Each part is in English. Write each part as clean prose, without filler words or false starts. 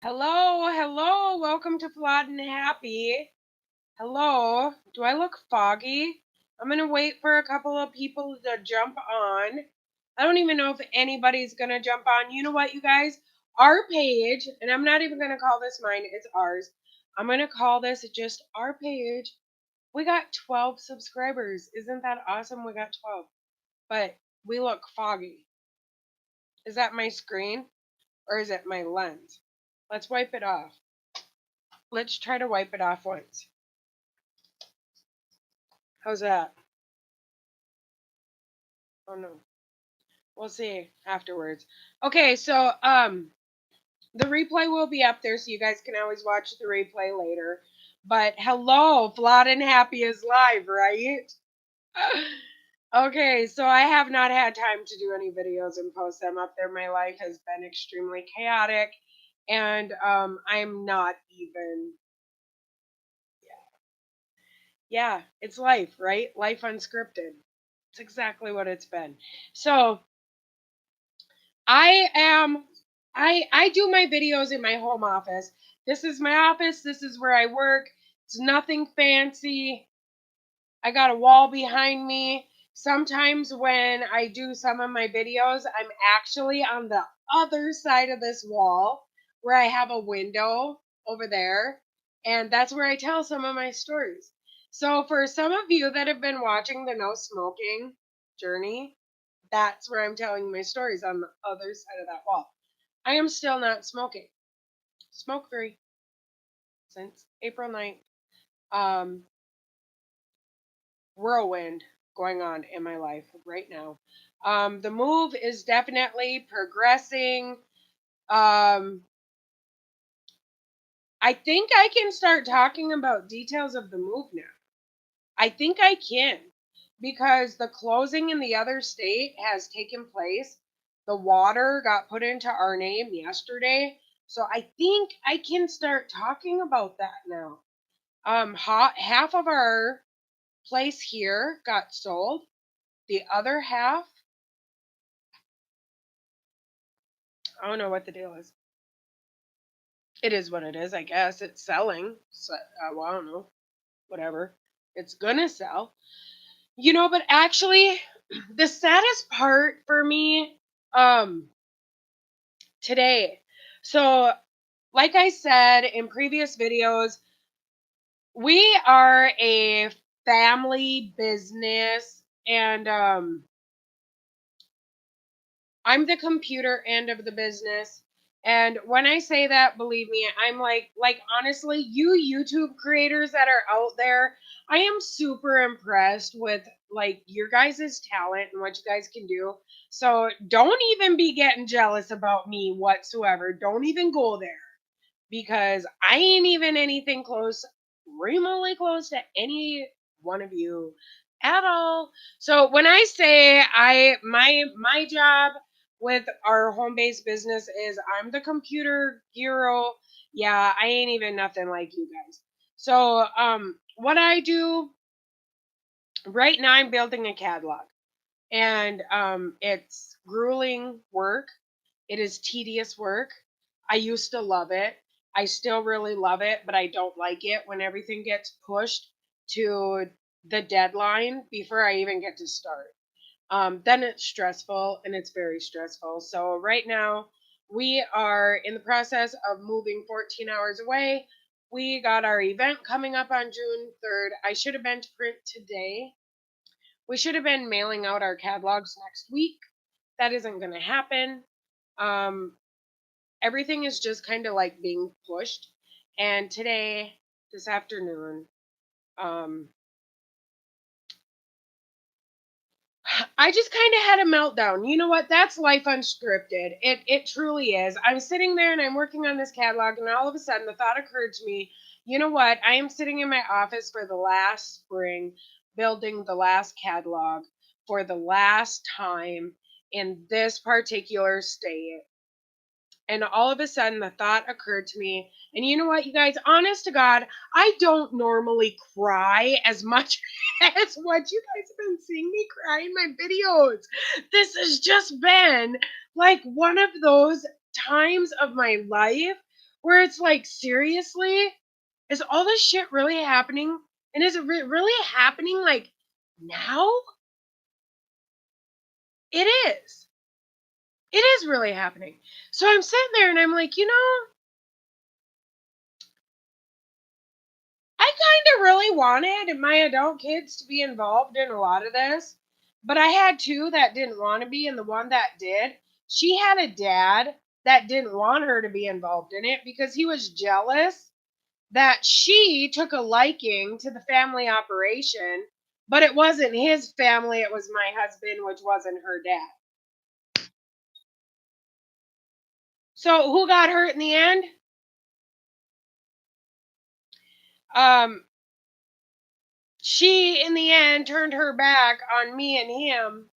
Hello, hello. Welcome to Flawed and Happy. Hello. Do I look foggy? I'm going to wait for a couple of people to jump on. I don't even know if anybody's going to jump on. You know what, you guys? Our page, and I'm not even going to call this mine, it's ours. I'm going to call this just our page. We got 12 subscribers. Isn't that awesome? We got 12. But we look foggy. Is that my screen or is it my lens? Let's wipe it off. Let's try to wipe it off once. How's that? Oh no. We'll see afterwards. Okay, so the replay will be up there so you guys can always watch the replay later. But hello, Flawed and Happy is live, right? Okay, so I have not had time to do any videos and post them up there. My life has been extremely chaotic and I'm not even yeah, it's life, right? Life unscripted. It's exactly what it's been. So I do my videos in my home office. This is my office. This is where I work. It's nothing fancy. I got a wall behind me. Sometimes when I do some of my videos, I'm actually on the other side of this wall where I have a window over there. And that's where I tell some of my stories. So for some of you that have been watching the no smoking journey, that's where I'm telling my stories on the other side of that wall. I am still not smoking. Smoke free since April 9th. Whirlwind going on in my life right now. The move is definitely progressing. I think I can start talking about details of the move now. I think I can because the closing in the other state has taken place. The water got put into our name yesterday. So I think I can start talking about that now. Half of our place here got sold. The other half, I don't know what the deal is. It is what it is, I guess. It's selling. So, well, I don't know. Whatever. It's gonna sell. But actually, the saddest part for me, today. So, like I said in previous videos, we are a family business, and I'm the computer end of the business. And when I say that, believe me, I'm like honestly, you YouTube creators that are out there, I am super impressed with like your guys' talent and what you guys can do. So don't even be getting jealous about me whatsoever. Don't even go there because I ain't even anything close, remotely close to any one of you at all. So when I say my job with our home based business is I'm the computer hero, yeah, I ain't even nothing like you guys. So what I do right now, I'm building a catalog, and it's grueling work. It is tedious work. I used to love it. I still really love it, but I don't like it when everything gets pushed to the deadline before I even get to start. Then it's stressful and it's very stressful. So, right now, we are in the process of moving 14 hours away. We got our event coming up on June 3rd. I should have been to print today. We should have been mailing out our catalogs next week. That isn't going to happen. Um, Everything is just kind of like being pushed. And today, this afternoon, um, I just kind of had a meltdown. You know what? That's life unscripted. It truly is. I'm sitting there and I'm working on this catalog, and all of a sudden the thought occurred to me, you know what? I am sitting in my office for the last spring, building the last catalog for the last time in this particular state. And all of a sudden, the thought occurred to me. And you know what, you guys? Honest to God, I don't normally cry as much as what you guys have been seeing me cry in my videos. This has just been like one of those times of my life where it's like, seriously? Is all this shit really happening? And is it really happening like now? It is. It is really happening. So I'm sitting there and I'm like, I kind of really wanted my adult kids to be involved in a lot of this, but I had two that didn't want to be, and the one that did, she had a dad that didn't want her to be involved in it because he was jealous that she took a liking to the family operation, but it wasn't his family, it was my husband, which wasn't her dad. So who got hurt in the end? Um, she in the end turned her back on me and him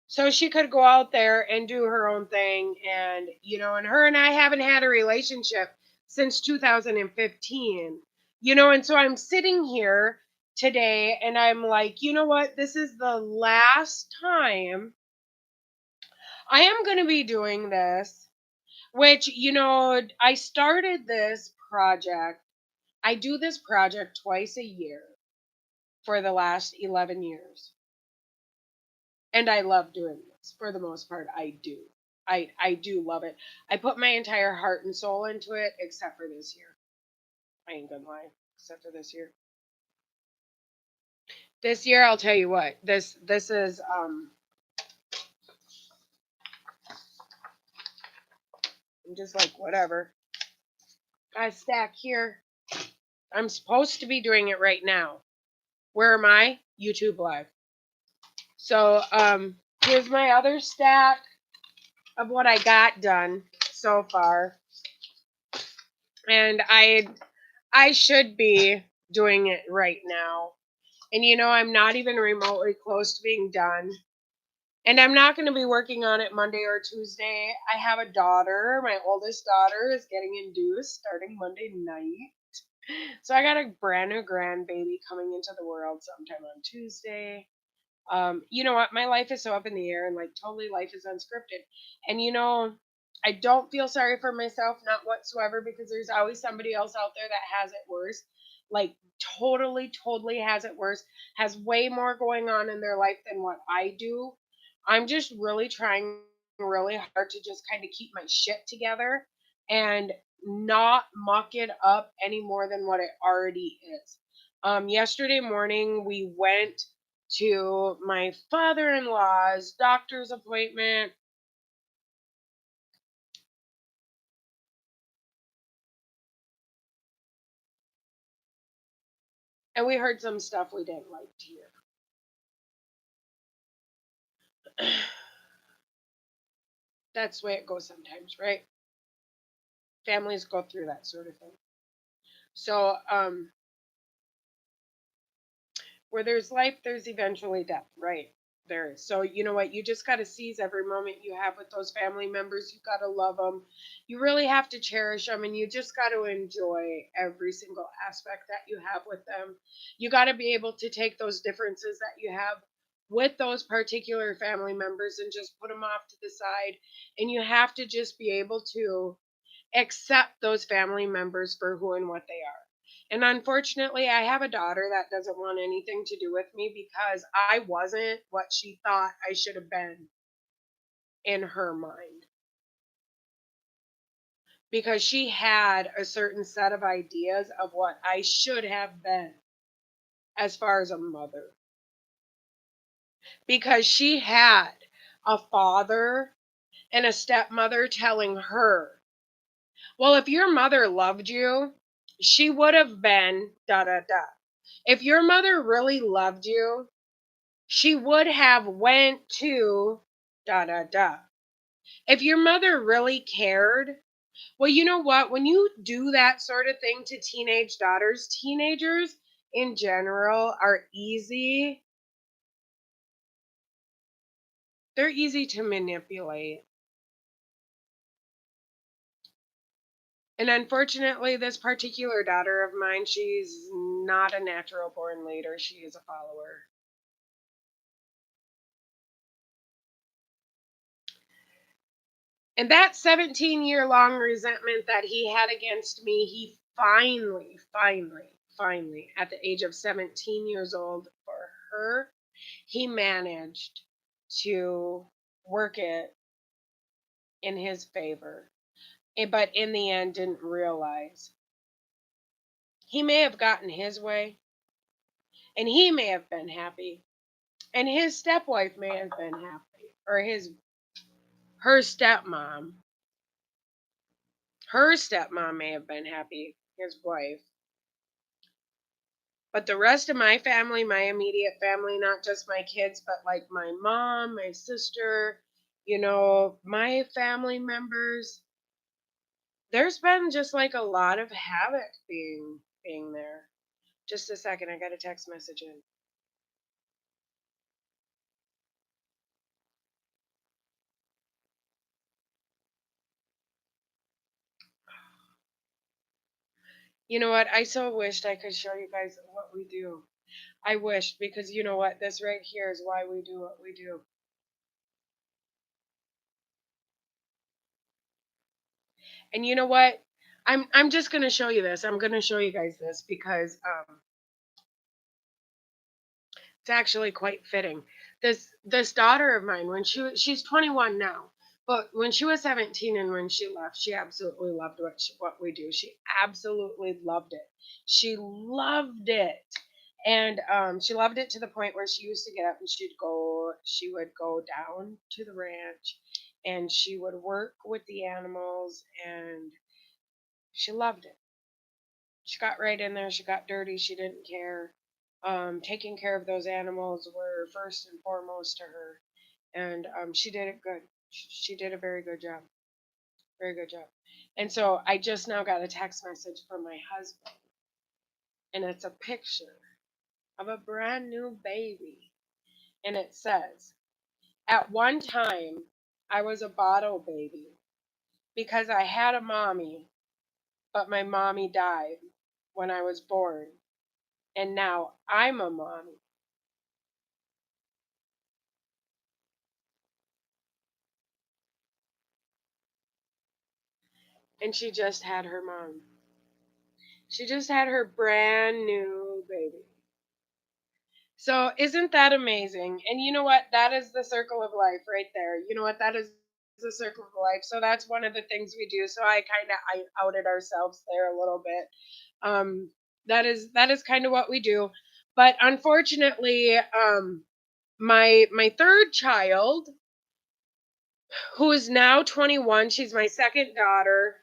so she could go out there and do her own thing. And and her and I haven't had a relationship since 2015. And so I'm sitting here today and I'm like, you know what, this is the last time I am going to be doing this, which I started this project. I do this project twice a year for the last 11 years. And I love doing this. For the most part, I do. I do love it. I put my entire heart and soul into it, except for this year. I ain't gonna lie, except for this year. This year, I'll tell you what. This is I'm just like whatever. Got a stack here. I'm supposed to be doing it right now. Where am I? YouTube Live. So here's my other stack of what I got done so far, and I should be doing it right now. And I'm not even remotely close to being done. And I'm not going to be working on it Monday or Tuesday. I have a daughter. My oldest daughter is getting induced starting Monday night. So I got a brand new grandbaby coming into the world sometime on Tuesday. You know what? My life is so up in the air and like totally life is unscripted. And I don't feel sorry for myself, not whatsoever, because there's always somebody else out there that has it worse. Like totally has it worse, has way more going on in their life than what I do. I'm just really trying really hard to just kind of keep my shit together and not muck it up any more than what it already is. Yesterday morning we went to my father-in-law's doctor's appointment. And we heard some stuff we didn't like to hear. That's the way it goes sometimes, right? Families go through that sort of thing. So, where there's life, there's eventually death, right? There is. So, you know what? You just got to seize every moment you have with those family members. You got to love them. You really have to cherish them, and you just got to enjoy every single aspect that you have with them. You got to be able to take those differences that you have with those particular family members and just put them off to the side. And you have to just be able to accept those family members for who and what they are. And unfortunately, I have a daughter that doesn't want anything to do with me because I wasn't what she thought I should have been in her mind. Because she had a certain set of ideas of what I should have been as far as a mother. Because she had a father and a stepmother telling her, well, if your mother loved you, she would have been da da da. If your mother really loved you, she would have went to da da da. If your mother really cared, well, you know what? When you do that sort of thing to teenage daughters, teenagers in general are easy. They're easy to manipulate. And unfortunately, this particular daughter of mine, she's not a natural born leader. She is a follower. And that 17-year long resentment that he had against me, he finally, at the age of 17 years old for her, he managed to work it in his favor. But in the end, didn't realize he may have gotten his way and he may have been happy and his stepwife may have been happy, or her stepmom her stepmom may have been happy, his wife. But the rest of my family, my immediate family, not just my kids, but like my mom, my sister, my family members, there's been just like a lot of havoc being there. Just a second, I got a text message in. You know what? I so wished I could show you guys what we do. I wished, because you know what? This right here is why we do what we do. And you know what? I'm just gonna show you this. I'm gonna show you guys this because it's actually quite fitting. This daughter of mine, she's 21 now, but when she was 17 and when she left, she absolutely loved what we do. She absolutely loved it. She loved it. And she loved it to the point where she used to get up and she would go down to the ranch and she would work with the animals, and she loved it. She got right in there. She got dirty. She didn't care. Taking care of those animals were first and foremost to her, and she did it good. She did a very good job. Very good job. And so I just now got a text message from my husband, and it's a picture of a brand new baby, and it says, "At one time, I was a bottle baby because I had a mommy, but my mommy died when I was born, and now I'm a mommy." And she just had her mom. She just had her brand new baby. So isn't that amazing? And you know what? That is the circle of life right there. You know what? That is the circle of life. So that's one of the things we do. So I outed ourselves there a little bit. That is kind of what we do. But unfortunately, my third child, who is now 21, she's my second daughter.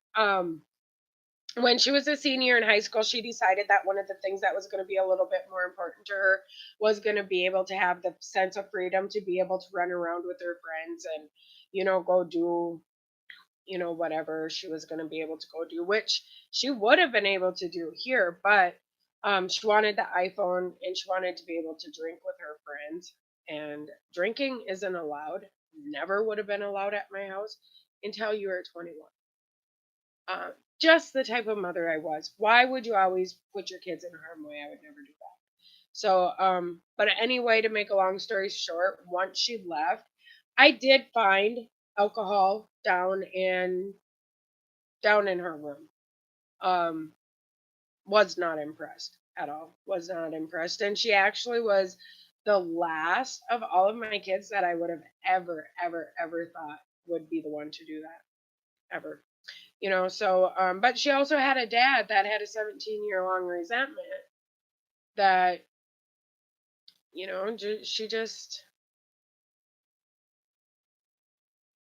When she was a senior in high school, she decided that one of the things that was going to be a little bit more important to her was going to be able to have the sense of freedom to be able to run around with her friends and, go do, whatever she was going to be able to go do, which she would have been able to do here. But she wanted the iPhone and she wanted to be able to drink with her friends. And drinking isn't allowed, never would have been allowed at my house until you were 21. uh, just the type of mother I was. Why would you always put your kids in harm's way? I would never do that. So, but anyway, to make a long story short, once she left, I did find alcohol down in her room. Um, was not impressed at all. Was not impressed, and she actually was the last of all of my kids that I would have ever thought would be the one to do that ever. So but she also had a dad that had a 17-year long resentment that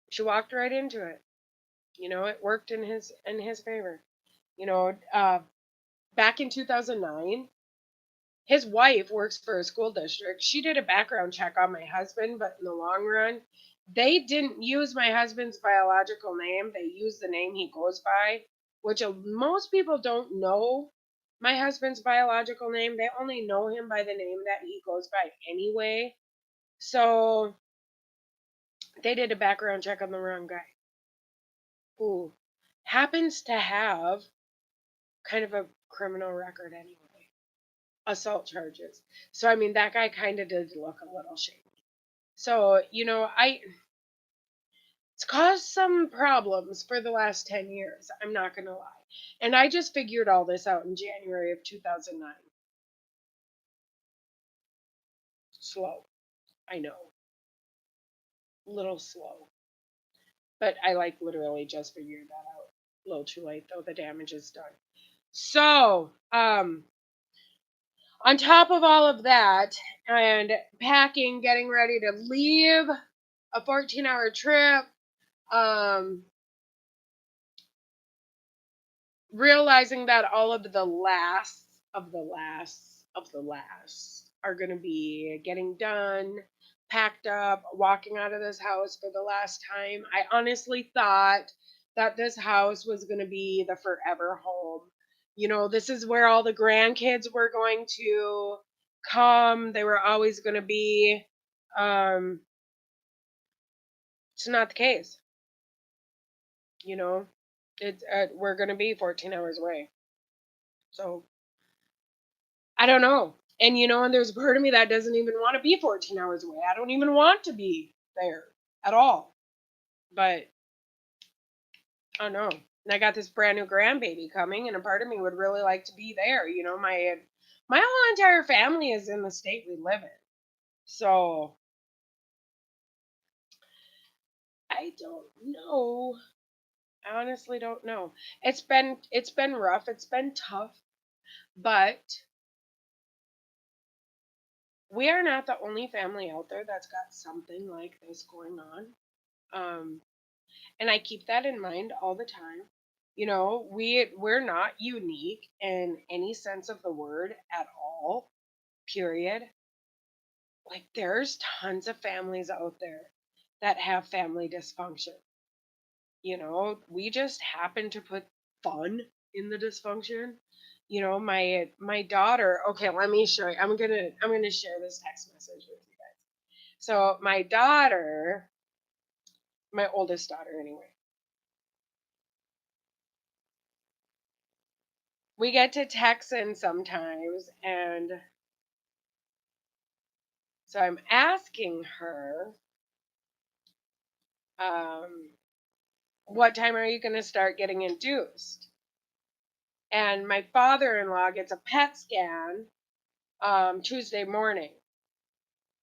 she walked right into it. It worked in his favor. you know uh Back in 2009, his wife works for a school district. She did a background check on my husband, but in the long run, they didn't use my husband's biological name. They used the name he goes by, which most people don't know my husband's biological name. They only know him by the name that he goes by anyway. So they did a background check on the wrong guy, who happens to have kind of a criminal record anyway, assault charges. So I mean, that guy kind of did look a little shady. So, It's caused some problems for the last 10 years. I'm not going to lie. And I just figured all this out in January of 2009. Slow. I know. A little slow. But I like literally just figured that out. A little too late though. The damage is done. So, on top of all of that and packing, getting ready to leave a 14-hour trip, um, realizing that all of the lasts of the lasts of the lasts are going to be getting done, packed up, walking out of this house for the last time. I honestly thought that this house was going to be the forever home. You know, this is where all the grandkids were going to come. They were always going to be. Um, it's not the case. You know, it's we're going to be 14 hours away. So I don't know. And and there's a part of me that doesn't even want to be 14 hours away. I don't even want to be there at all. But I don't know. And I got this brand new grandbaby coming, and a part of me would really like to be there. My whole entire family is in the state we live in. So I don't know. I honestly don't know. It's been rough. It's been tough, but we are not the only family out there that's got something like this going on. Um, and I keep that in mind all the time. We're not unique in any sense of the word at all. Period. Like there's tons of families out there that have family dysfunction. We just happen to put fun in the dysfunction. My daughter, okay, let me show you. I'm gonna share this text message with you guys. So my daughter, my oldest daughter anyway, we get to texting sometimes, and so I'm asking her, um, what time are you going to start getting induced? And my father-in-law gets a PET scan Tuesday morning,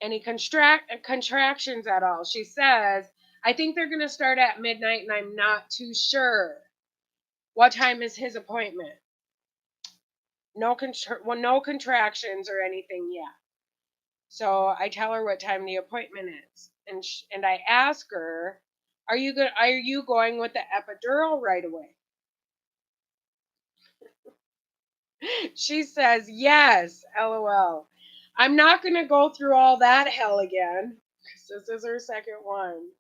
and he contractions at all. She says, I think they're going to start at midnight, and I'm not too sure. What time is his appointment? No contractions or anything yet. So I tell her what time the appointment is, and I ask her, Are you going with the epidural right away?" She says, "Yes, LOL. I'm not gonna go through all that hell again, 'cause this is her second one.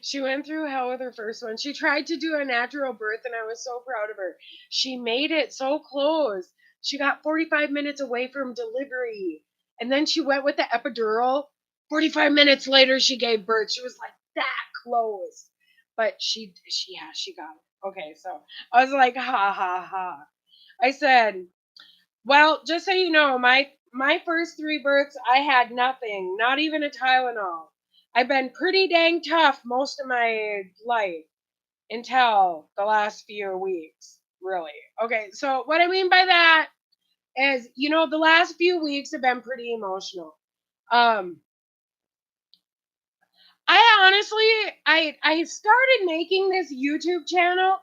She went through hell with her first one. She tried to do a natural birth, and I was so proud of her. She made it so close. She got 45 minutes away from delivery. And then she went with the epidural. 45 minutes later, she gave birth. She was like that close. But she got it. Okay, so I was like, ha ha ha. I said, well, just so you know, my first three births, I had nothing, not even a Tylenol. I've been pretty dang tough most of my life until the last few weeks, really. Okay, so what I mean by that is, the last few weeks have been pretty emotional. Um, I honestly, I started making this YouTube channel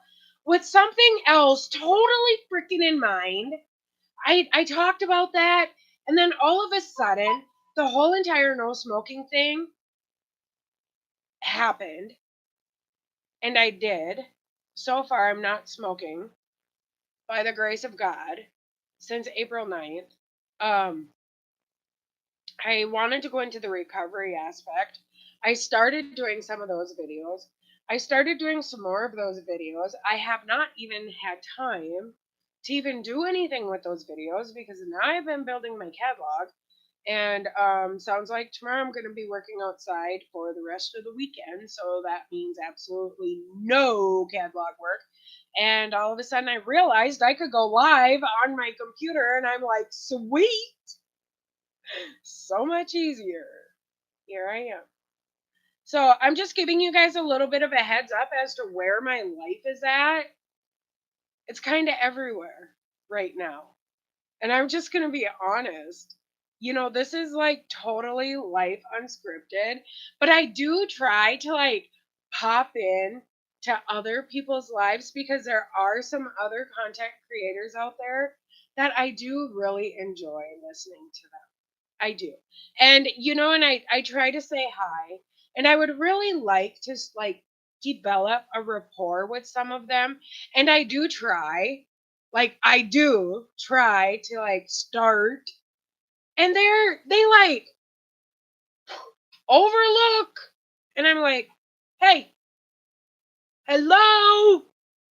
with something else totally freaking in mind. I talked about that, and then all of a sudden, the whole entire no smoking thing happened, and I did. So far, I'm not smoking by the grace of God since April 9th. Um, I wanted to go into the recovery aspect. I started doing some of those videos. I started doing some more of those videos. I have not even had time to even do anything with those videos because now I've been building my catalog. And sounds like tomorrow I'm going to be working outside for the rest of the weekend. So that means absolutely no catalog work. And all of a sudden I realized I could go live on my computer, and I'm like, sweet, so much easier. Here I am. So I'm just giving you guys a little bit of a heads up as to where my life is at. It's kind of everywhere right now. And I'm just going to be honest. This is like totally life unscripted, but I do try to like pop in to other people's lives because there are some other content creators out there that I do really enjoy listening to them. I do. And I try to say hi, and I would really like to like develop a rapport with some of them, and I do try. Like I do try to like start, and they like overlook, and I'm like, "Hey, hello.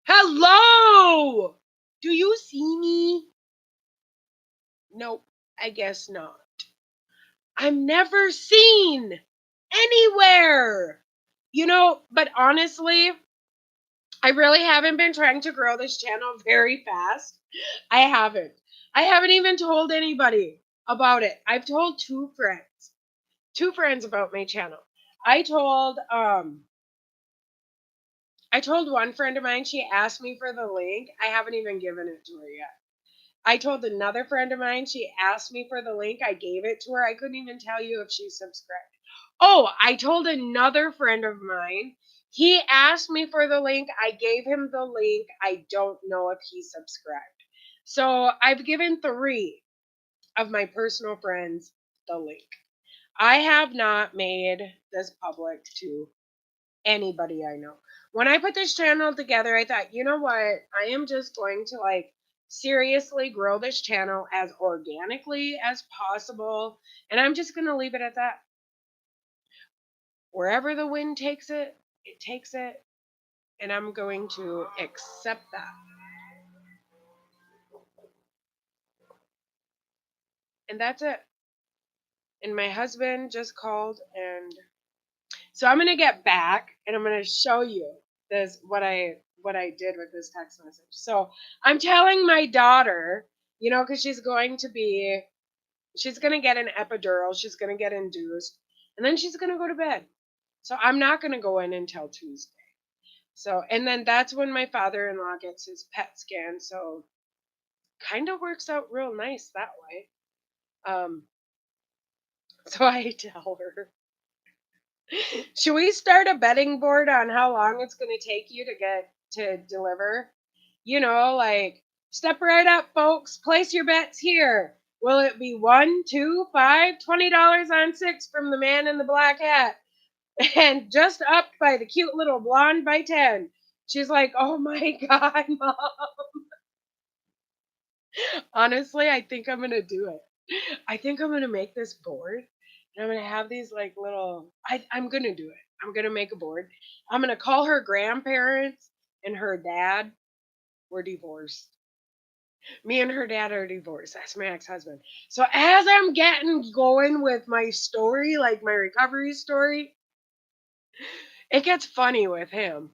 Hello. Do you see me?" Nope, I guess not. I'm never seen anywhere. But honestly, I really haven't been trying to grow this channel very fast. I haven't. I haven't even told anybody about it. I've told two friends. Two friends about my channel. I told I told one friend of mine, she asked me for the link. I haven't even given it to her yet. I told another friend of mine, she asked me for the link. I gave it to her. I couldn't even tell you if she subscribed. Oh, I told another friend of mine, he asked me for the link. I gave him the link. I don't know if he subscribed. So I've given 3 of my personal friends the link. I have not made this public to anybody I know. When I put this channel together, I thought, you know what? I am just going to like seriously grow this channel as organically as possible. And I'm just going to leave it at that. Wherever the wind takes it, it takes it. And I'm going to accept that. And that's it. And my husband just called, and so I'm going to get back and I'm going to show you this what I did with this text message. So I'm telling my daughter, because she's going to get an epidural, she's going to get induced, and then she's going to go to bed. So I'm not going to go in until Tuesday. So, and then that's when my father-in-law gets his PET scan. So kind of works out real nice that way. Um, so I tell her, should we start a betting board on how long it's going to take you to get to deliver? Like, step right up, folks. Place your bets here. Will it be 1, 2, 5, $20 on 6 from the man in the black hat? And just up by the cute little blonde by 10. She's like, oh my God, Mom. Honestly, I think I'm going to do it. I think I'm going to make this board. And I'm going to have these like little, I'm going to do it. I'm going to make a board. I'm going to call her grandparents and her dad. We're divorced. Me and her dad are divorced. That's my ex-husband. So as I'm getting going with my story, like my recovery story, it gets funny with him.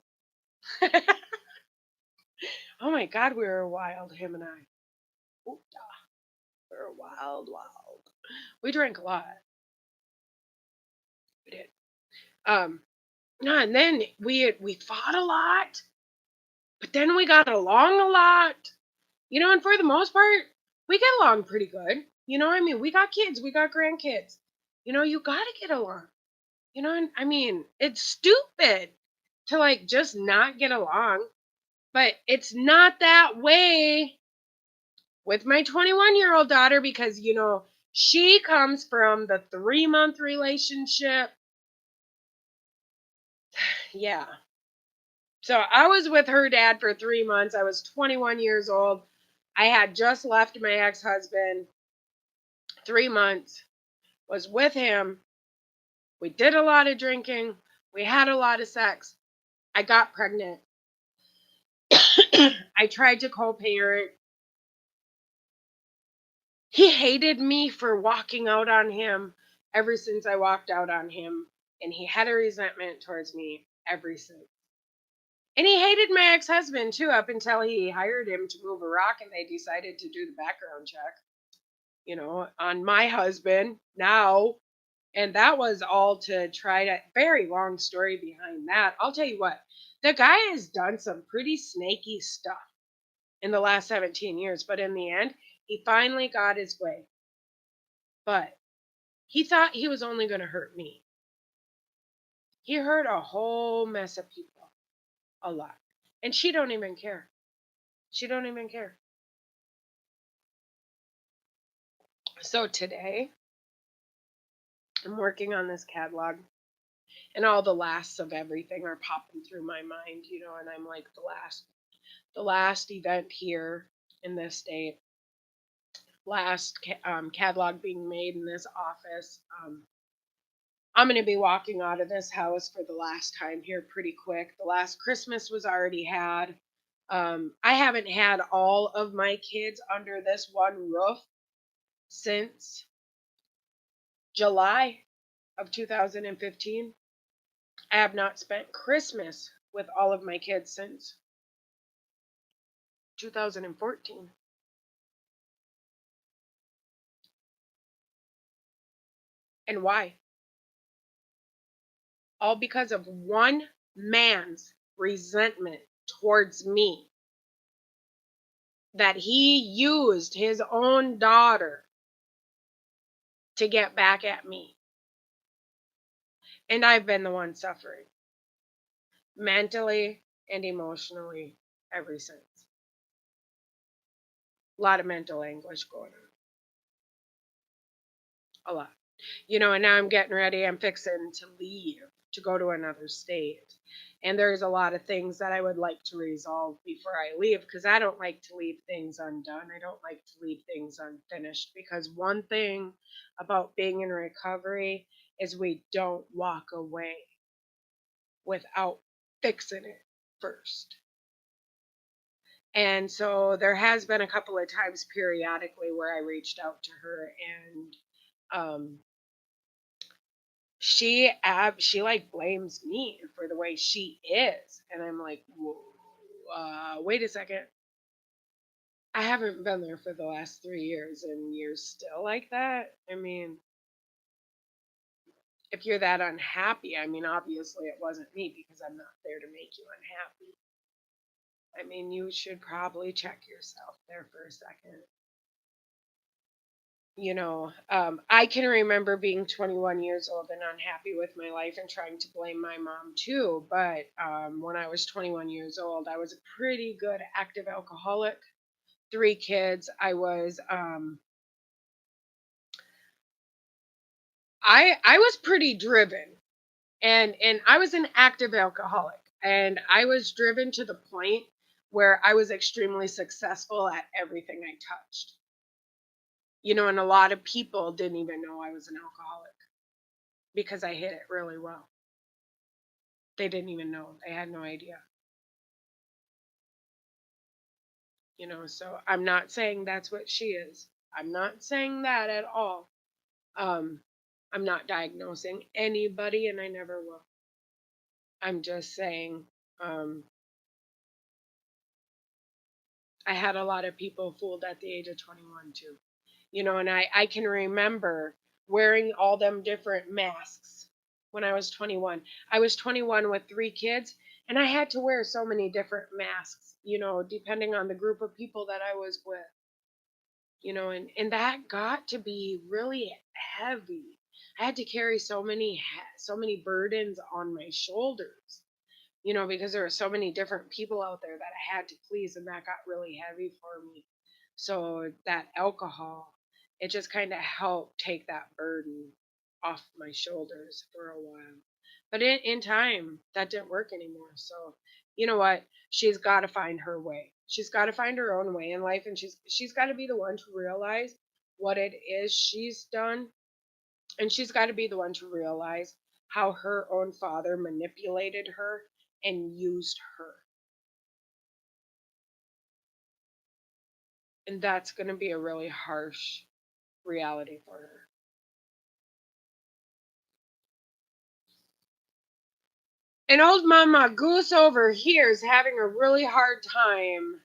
Oh my God, we were wild, him and I. Ooh, we were wild, wild. We drank a lot. We did. Um, no, and then we fought a lot, but then we got along a lot. And for the most part, we get along pretty good. We got kids, we got grandkids. You gotta get along. And it's stupid to like just not get along, but it's not that way with my 21-year-old daughter because, she comes from the 3-month relationship. Yeah. So I was with her dad for 3 months. I was 21 years old. I had just left my ex-husband. 3 months was with him. We did a lot of drinking. We had a lot of sex. I got pregnant. I tried to co-parent. He hated me for walking out on him ever since I walked out on him. And he had a resentment towards me ever since. And he hated my ex-husband too, up until he hired him to move a rock and they decided to do the background check, on my husband now. And that was all to try to, very long story behind that. I'll tell you what, the guy has done some pretty snaky stuff in the last 17 years, but in the end, he finally got his way. But he thought he was only going to hurt me. He hurt a whole mess of people, a lot. And she don't even care. She don't even care. So today, I'm working on this catalog, and all the lasts of everything are popping through my mind, and I'm like, the last event here in this state, last catalog being made in this office. I'm going to be walking out of this house for the last time here pretty quick. The last Christmas was already had. I haven't had all of my kids under this one roof since July of 2015. I have not spent Christmas with all of my kids since 2014. And why? All because of one man's resentment towards me, that he used his own daughter to get back at me. And I've been the one suffering mentally and emotionally ever since. A lot of mental anguish going on. A lot. And now I'm getting ready. I'm fixing to leave to go to another state. And there's a lot of things that I would like to resolve before I leave, because I don't like to leave things undone. I don't like to leave things unfinished, because one thing about being in recovery is we don't walk away without fixing it first. And so there has been a couple of times periodically where I reached out to her, and she like blames me for the way she is, and I'm like, whoa, wait a second. I haven't been there for the last 3 years, and you're still like that. I mean, if you're that unhappy, I mean, obviously it wasn't me, because I'm not there to make you unhappy. I mean, you should probably check yourself there for a second. I can remember being 21 years old and unhappy with my life and trying to blame my mom too. But when I was 21 years old, I was a pretty good active alcoholic. 3 kids. I was pretty driven, and I was an active alcoholic, and I was driven to the point where I was extremely successful at everything I touched. And a lot of people didn't even know I was an alcoholic, because I hid it really well. They didn't even know. They had no idea. So I'm not saying that's what she is. I'm not saying that at all. Um, I'm not diagnosing anybody, and I never will. I'm just saying, um, I had a lot of people fooled at the age of 21 too. And I can remember wearing all them different masks when I was 21. I was 21 with 3 kids, and I had to wear so many different masks, depending on the group of people that I was with. And that got to be really heavy. I had to carry so many burdens on my shoulders, because there were so many different people out there that I had to please, and that got really heavy for me. So that alcohol, it just kind of helped take that burden off my shoulders for a while. But in time, that didn't work anymore. So, you know what? She's got to find her way. She's got to find her own way in life, and she's got to be the one to realize what it is she's done, and she's got to be the one to realize how her own father manipulated her and used her. And that's going to be a really harsh reality for her. And old Mama Goose over here is having a really hard time.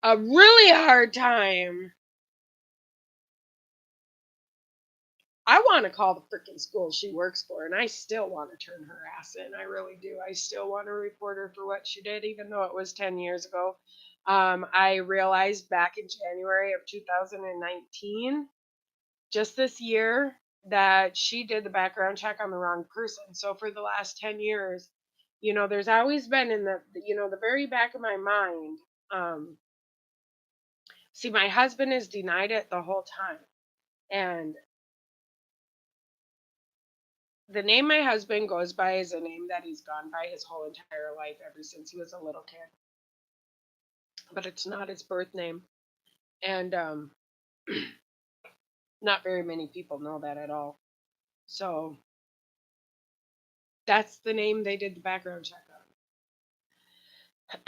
A really hard time I want to call the freaking school she works for, and I still want to turn her ass in. I really do. I still want to report her for what she did, even though it was 10 years ago. I realized back in January of 2019, just this year, that she did the background check on the wrong person. So for the last 10 years, there's always been in the very back of my mind. See, my husband has denied it the whole time. And the name my husband goes by is a name that he's gone by his whole entire life ever since he was a little kid. But it's not his birth name. And not very many people know that at all. So that's the name they did the background check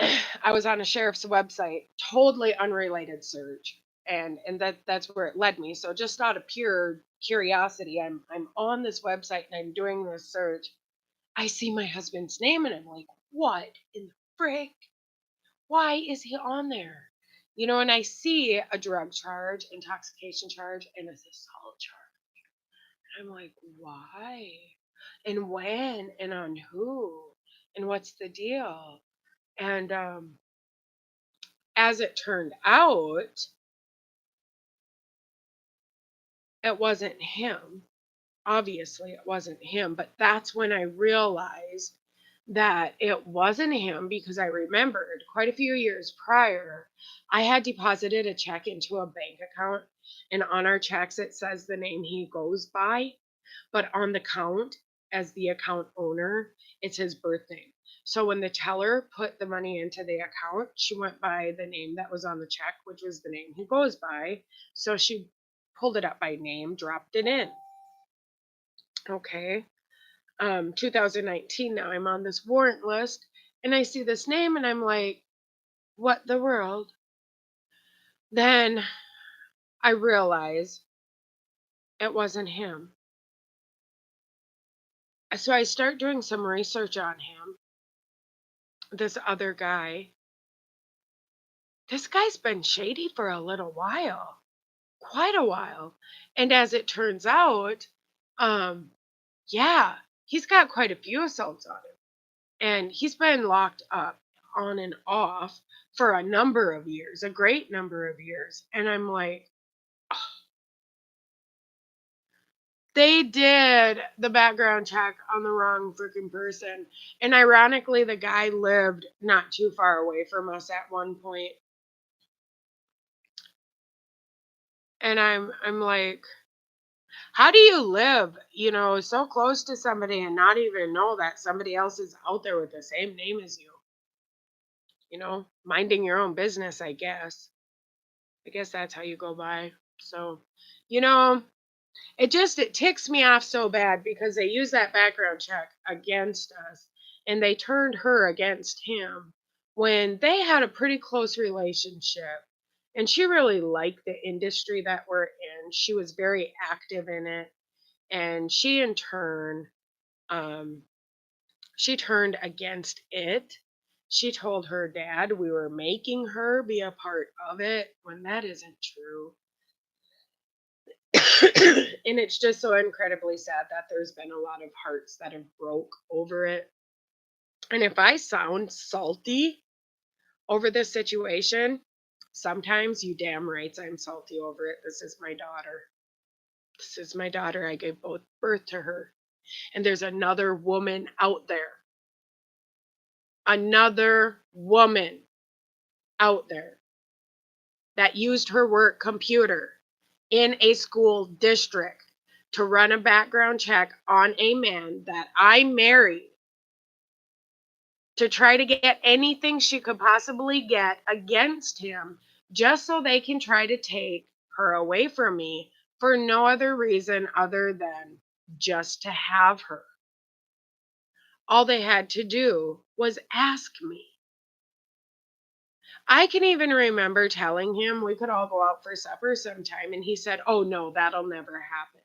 on. I was on a sheriff's website, totally unrelated search. And that's where it led me. So just out of pure curiosity, I'm on this website and I'm doing this search. I see my husband's name and I'm like, what in the frick? Why is he on there? And I see a drug charge, intoxication charge, and an assault charge. I'm like, why? And when? And on who? And what's the deal? And as it turned out, it wasn't him. Obviously, it wasn't him. But that's when I realized that it wasn't him, because I remembered quite a few years prior, I had deposited a check into a bank account, and on our checks it says the name he goes by, but on the count, as the account owner, it's his birth name. So when the teller put the money into the account, she went by the name that was on the check, which was the name he goes by. So she pulled it up by name, dropped it in. Okay. 2019, now I'm on this warrant list and I see this name and I'm like, what the world? Then I realize it wasn't him. So I start doing some research on him, this other guy. This guy's been shady for a little while, quite a while. And as it turns out, um, yeah, he's got quite a few assaults on him. And he's been locked up on and off for a number of years, a great number of years. And I'm like, they did the background check on the wrong freaking person. And ironically, the guy lived not too far away from us at one point. And I'm like, how do you live, so close to somebody and not even know that somebody else is out there with the same name as you? Minding your own business, I guess. I guess that's how you go by. So, you know, it ticks me off so bad because they use that background check against us and they turned her against him when they had a pretty close relationship. And she really liked the industry that we're in. She was very active in it. And she in turn, um, she turned against it. She told her dad we were making her be a part of it when that isn't true. And it's just so incredibly sad that there's been a lot of hearts that have broke over it. And if I sound salty over this situation, sometimes you damn right I'm salty over it. This is my daughter. This is my daughter. I gave both birth to her. And there's another woman out there. Another woman out there that used her work computer in a school district to run a background check on a man that I married to try to get anything she could possibly get against him, just so they can try to take her away from me for no other reason other than just to have her. All they had to do was ask me. I can even remember telling him we could all go out for supper sometime, and he said, "Oh no, that'll never happen."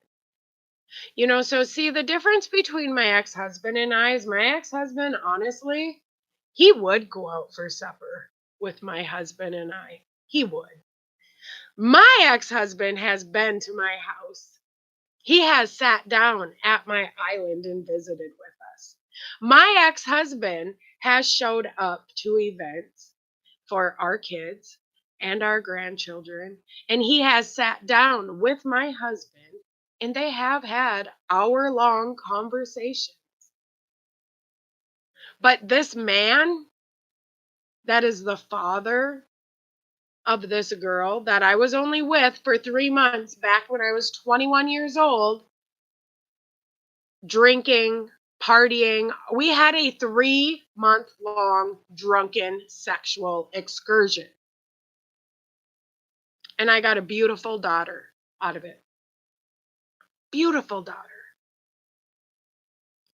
So see, the difference between my ex-husband and I is my ex-husband, honestly, he would go out for supper with my husband and I. He would. My ex-husband has been to my house He has sat down at my island and visited with us. My ex-husband has showed up to events for our kids and our grandchildren, and he has sat down with my husband, and they have had hour-long conversations. But this man that is the father of this girl that I was only with for 3 months back when I was 21 years old, drinking, partying. We had a 3-month long drunken sexual excursion. And I got a beautiful daughter out of it. Beautiful daughter.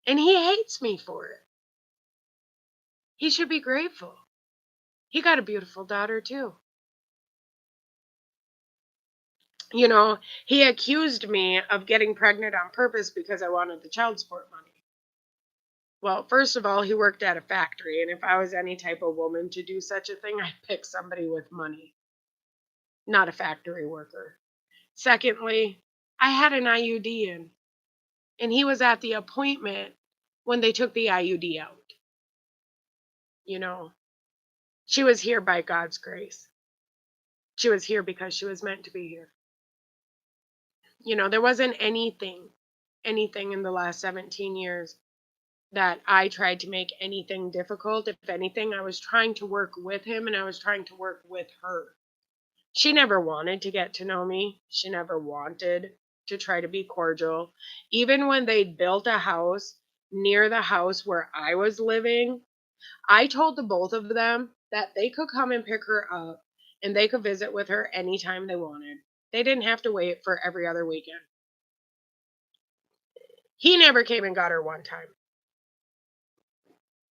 And he hates me for it. He should be grateful. He got a beautiful daughter too. You know, he accused me of getting pregnant on purpose because I wanted the child support money. Well, first of all, he worked at a factory, and if I was any type of woman to do such a thing, I'd pick somebody with money, not a factory worker. Secondly, I had an IUD in, and he was at the appointment when they took the IUD out. You know, she was here by God's grace. She was here because she was meant to be here. You know, there wasn't anything in the last 17 years that I tried to make anything difficult. If anything, I was trying to work with him and I was trying to work with her. She never wanted to get to know me. She never wanted to try to be cordial. Even when they built a house near the house where I was living, I told the both of them that they could come and pick her up and they could visit with her anytime they wanted. They didn't have to wait for every other weekend. He never came and got her one time.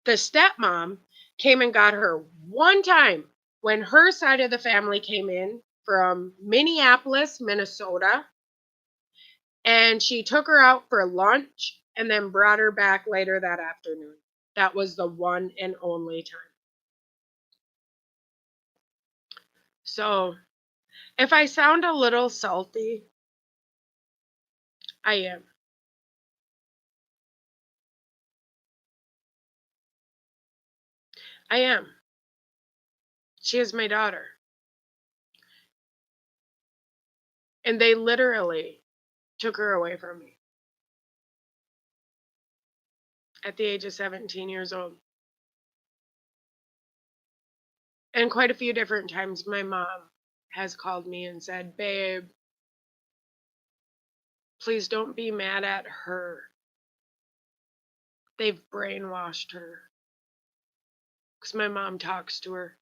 The stepmom came and got her one time when her side of the family came in from Minneapolis, Minnesota, and she took her out for lunch and then brought her back later that afternoon. That was the one and only time. So, if I sound a little salty, I am. I am. She is my daughter. And they literally took her away from me at the age of 17 years old. And quite a few different times, my mom has called me and said, "Babe, please don't be mad at her. They've brainwashed her." Because my mom talks to her.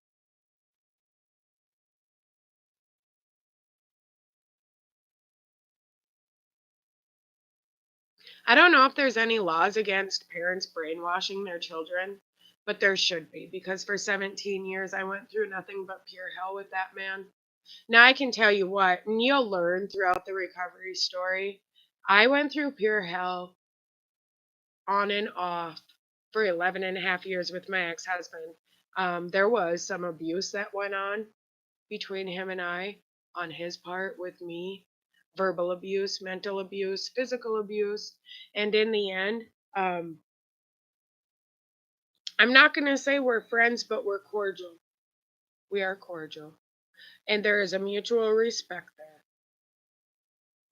I don't know if there's any laws against parents brainwashing their children, but there should be, because for 17 years I went through nothing but pure hell with that man. Now I can tell you what, and you'll learn throughout the recovery story, I went through pure hell on and off for 11 and a half years with my ex-husband. There was some abuse that went on between him and I on his part with me, verbal abuse, mental abuse, physical abuse. And in the end, I'm not going to say we're friends, but we're cordial. We are cordial. And there is a mutual respect there.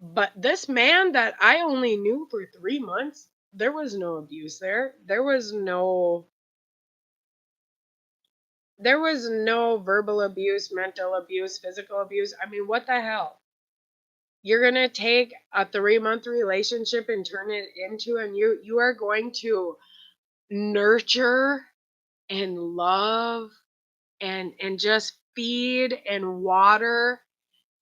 But this man that I only knew for 3 months, there was no abuse there. There was no verbal abuse, mental abuse, physical abuse. I mean, what the hell? You're going to take a 3-month relationship and turn it into, and you are going to nurture and love and just feed and water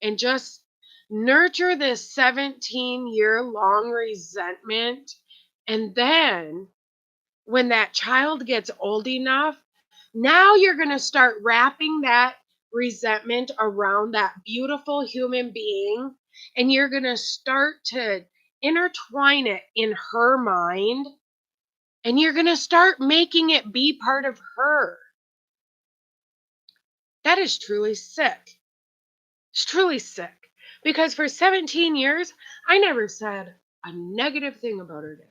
and just nurture this 17-year long resentment. And then when that child gets old enough, now you're going to start wrapping that resentment around that beautiful human being, and you're going to start to intertwine it in her mind, and you're going to start making it be part of her. That is truly sick. It's truly sick. Because for 17 years, I never said a negative thing about her dad.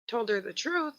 Told her the truth.